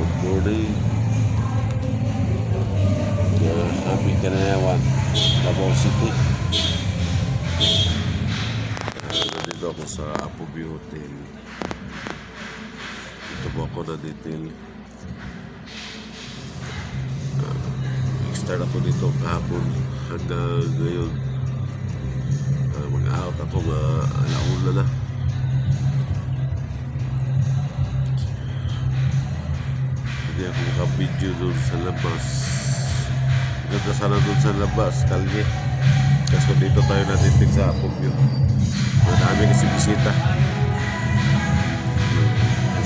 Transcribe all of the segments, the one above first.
Good morning. Happy Kanayawan, Davao City. Nandito ako sa Apo View Hotel. Ito po ako na detail. Start ako dito kahapon hanggang ngayon. Mag-out ako alauna na. Hindi ako makabidyo doon sa labas. Ganda sana doon sa labas, kalye. Kasi kung dito tayo natitig sa Apo View. Madami kasi bisita.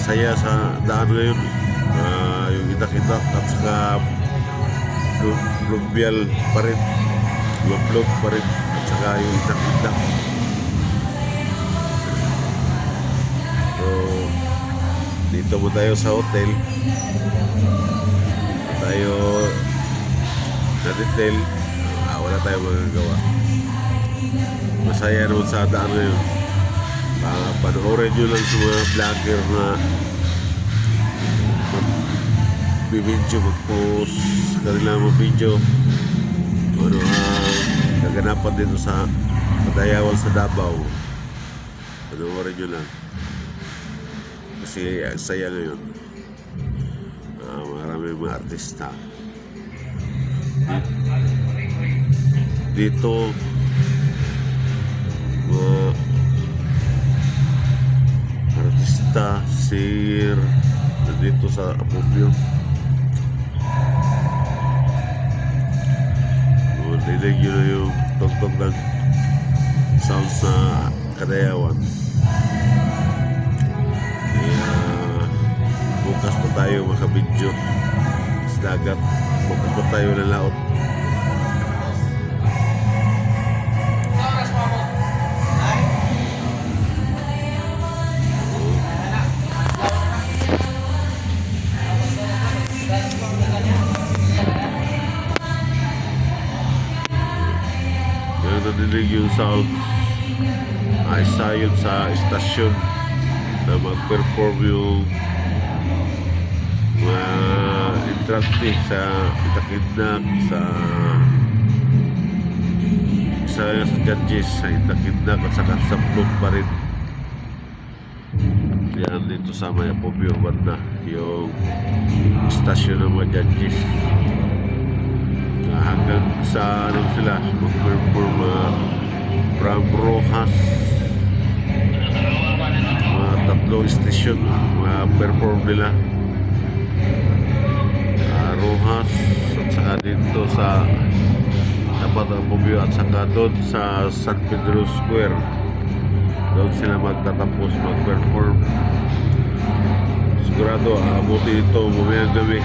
Saya sa daan ngayon. Yung itak-itak at saka fluvial pa rin. Lumplog pa rin. At saka yung itak-itak. So, dito mo tayo sa hotel. Tayo na detail. Wala tayong magagawa. Masaya naman sa daan ngayon. Panoorin nyo lang sa mga vlogger na magbibidyo, mag-post sa kanilang mga video. Ano ang kaganapan dito sa Padayawan sa Davao. Panoorin nyo lang. Kasi ang saya ngayon. Maraming mga artista. Dito mga artista, singer dito sa Apo View. Dinig nyo na yung tugtog ng sound sa Kanayawan. Kaya bukas pa tayo makabidyo sa dagat. Bukas pa tayo lalaot. Nadinig yung sound isa yun sa istasyon na mag-perform yung mga entrante sa Itakidnak sa judges sa Itakidnak at saka sa vlog pa rin. Yan dito sa may Apo View banda yung istasyon ng mga judges. Hanggang sa ano sila mag-perform from Rojas, mga tatlong station perform nila. Rojas at saka dito sa dapat ang Bubio at saka doon sa San Pedro Square, doon sila magtatapos mag-perform. Sigurado abuti ito mamayang gabi.